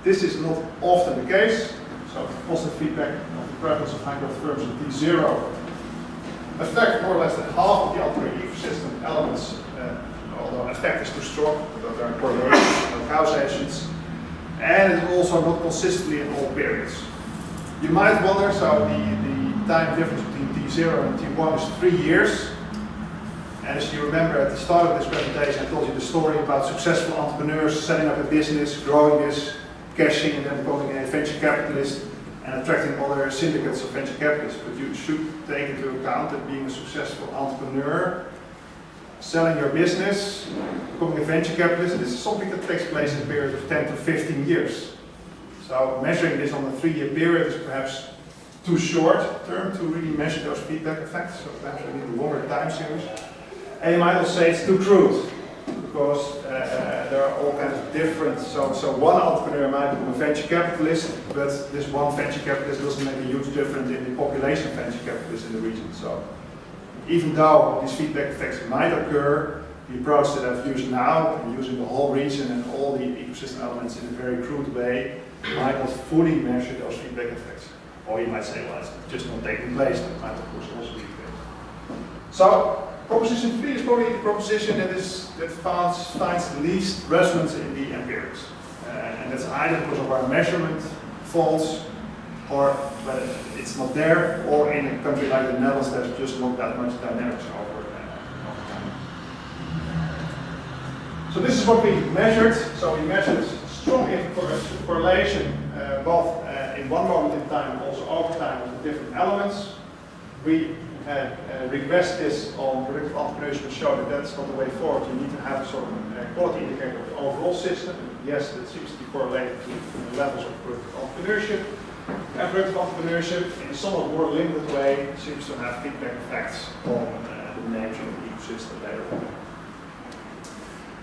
This is not often the case, so positive feedback of the prevalence of high growth firms in T0 affect more or less half of the entrepreneurial ecosystem elements, although effect is too strong, but there are correlations or causations, and it's also not consistently in all periods. You might wonder, so the time difference between T0 and T1 is 3 years. And as you remember at the start of this presentation, I told you the story about successful entrepreneurs setting up a business, growing this, cashing, and then becoming a venture capitalist and attracting other syndicates of venture capitalists. But you should take into account that being a successful entrepreneur, selling your business, becoming a venture capitalist, this is something that takes place in a period of 10 to 15 years. So measuring this on a 3-year period is perhaps too short term to really measure those feedback effects, so perhaps we need a longer time series. And you might also say it's too crude, because there are all kinds of different, so one entrepreneur might become a venture capitalist, but this one venture capitalist doesn't make a huge difference in the population of venture capitalists in the region. So even though these feedback effects might occur, the approach that I've used now, using the whole region and all the ecosystem elements in a very crude way, might not fully measure those feedback effects. Or you might say, well, it's just not taking place. That might, of course, also be the case. So, proposition 3 is probably the proposition that finds the least resonance in the empirics. And that's either because of our measurement faults, or it's not there, or in a country like the Netherlands, there's just not that much dynamics over time. So this is what we measured. So we measured strong correlation both in one moment in time and also over time with the different elements. We regress this on predictive entrepreneurship and show that that's not the way forward. You need to have a sort of quality indicator of the overall system. Yes, that seems to be correlated to levels of predictive entrepreneurship. And predictive entrepreneurship, in a somewhat more limited way, seems to have feedback effects on the nature of the ecosystem later on.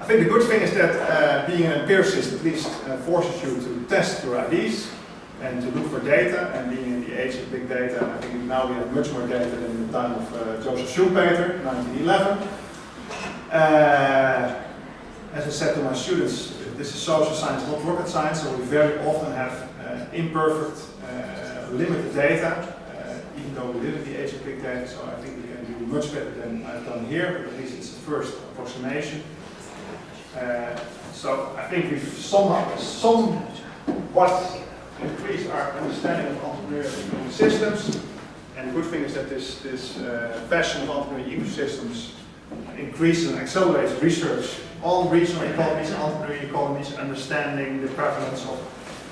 I think the good thing is that being an empiricist at least forces you to test your ideas and to look for data, and being in the age of big data, I think now we have much more data than in the time of Joseph Schumpeter, 1911. As I said to my students, this is social science, not rocket science, so we very often have imperfect, limited data. even though we live in the age of big data, so I think we can do much better than I've done here, but at least it's the first approximation. So I think we've somewhat increased our understanding of entrepreneurial systems, and the good thing is that this fashion of entrepreneurial ecosystems increases and accelerates research on regional economies, entrepreneurial economies, understanding the prevalence of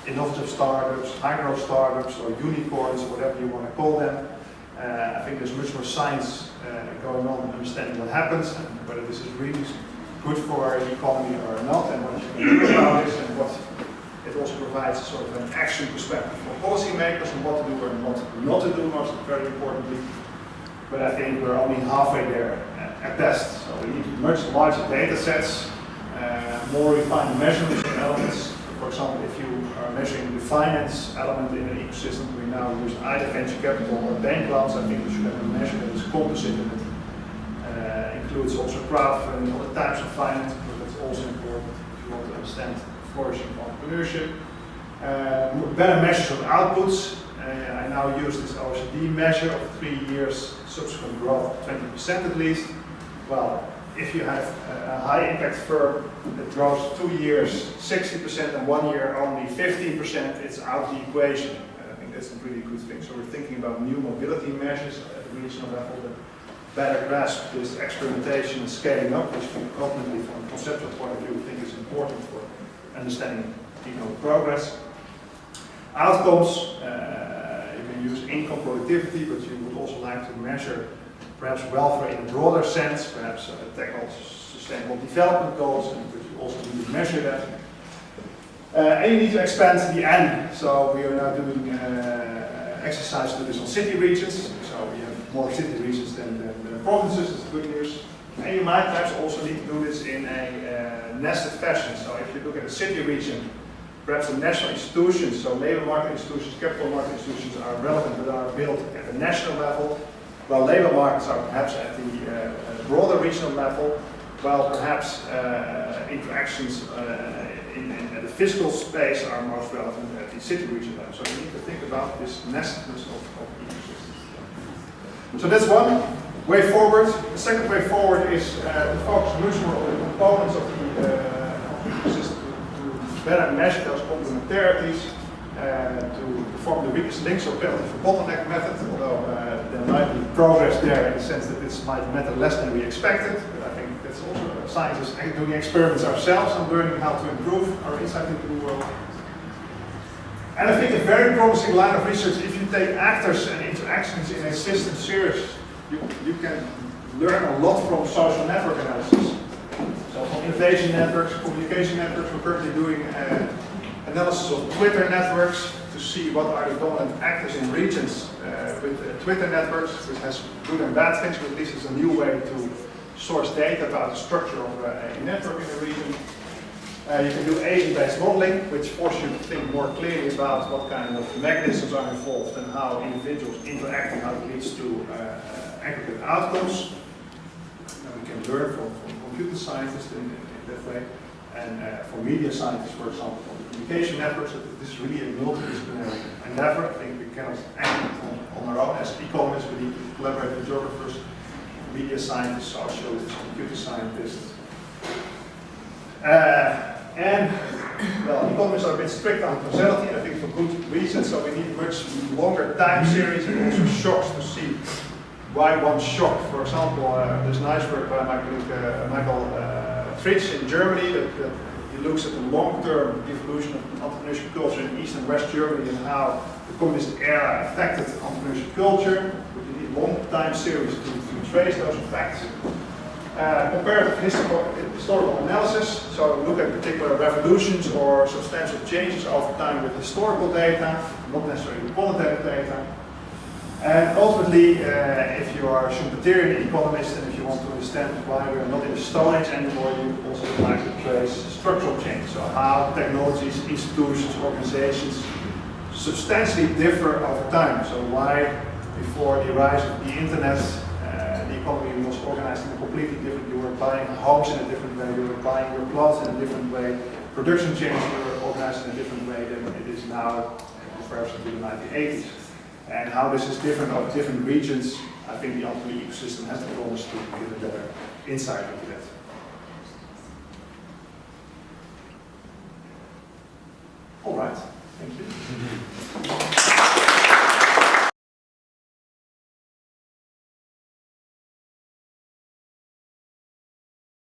innovative startups, high-growth startups, or unicorns, or whatever you want to call them. I think there's much more science going on, understanding what happens, and whether this is really good for the economy or not, and what you can do about this, and what it also provides sort of an action perspective for policymakers and what to do or not to do, most very importantly. But I think we're only halfway there at best. So we need much larger data sets, more refined measurements and elements. For example, if you are measuring the finance element in an ecosystem, we now use either venture capital or bank loans. I think we should have a measure that is composite and it includes also crowdfunding, other types of finance, because that's also important if you want to understand flourishing entrepreneurship. Better measures of outputs. I now use this OECD measure of 3 years subsequent growth, 20% at least. Well, if you have a high impact firm that grows 2 years 60% and 1 year only 15%, it's out of the equation. I think that's a really good thing. So we're thinking about new mobility measures at the regional level that better grasp this experimentation and scaling up, which ultimately from a conceptual point of view I think is important for understanding economic progress. Outcomes, you can use income productivity, but you would also like to measure perhaps welfare in a broader sense, perhaps tackle sustainable development goals, but you also need to measure that. And you need to expand the N. So we are now doing exercise to this on city regions. So we have more city regions than provinces, that's the good news. And you might perhaps also need to do this in a nested fashion. So if you look at a city region, perhaps the national institutions, so labor market institutions, capital market institutions are relevant but are built at the national level, while labor markets are perhaps at the broader regional level, while perhaps interactions at the fiscal space are most relevant at the city region level. So you need to think about this nestedness of ecosystems. So that's one way forward. The second way forward is to focus much more on the components of the ecosystem to better measure those complementarities, to perform the weakest links or penalty for bottleneck method, although there might be progress there in the sense that this might matter less than we expected. But I think that's also scientists doing experiments ourselves and learning how to improve our insight into the world. And I think a very promising line of research, if you take actors and interactions in a system serious, you can learn a lot from social network analysis. So from innovation networks, communication networks, we're currently doing analysis of Twitter networks to see what are the dominant actors in regions with Twitter networks, which has good and bad things, but at least it's a new way to source data about the structure of a network in a region. You can do agent-based modeling, which forces you to think more clearly about what kind of mechanisms are involved and how individuals interact and how it leads to aggregate outcomes. And we can learn from computer scientists in that way. And for media scientists, for example, on the communication networks, this is really a multidisciplinary endeavor. I think we cannot act on our own as economists. We need to collaborate with geographers, media scientists, sociologists, computer scientists. Well, economists are a bit strict on causality, I think for good reasons, so we need much longer time series and also shocks to see why one shock. For example, there's nice work by my colleague Michael Fritsch in Germany that he looks at the long-term evolution of entrepreneurship culture in East and West Germany and how the communist era affected entrepreneurship culture. But you need long time series to trace those effects. Comparative historical analysis, so look at particular revolutions or substantial changes over time with historical data, not necessarily quantitative data. And ultimately, if you are a Schumpeterian economist and if you want to understand why we are not in the Stone Age anymore, you also like to trace structural change, so how technologies, institutions, organizations substantially differ over time. So why before the rise of the internet, the economy was organized in a completely different way. You were buying homes in a different way, you were buying your plots in a different way, production chains were organized in a different way than it is now in comparison to the 1980s. And how this is different of different regions, I think the entrepreneurial ecosystem has the promise to give a better insight into that. All right, thank you.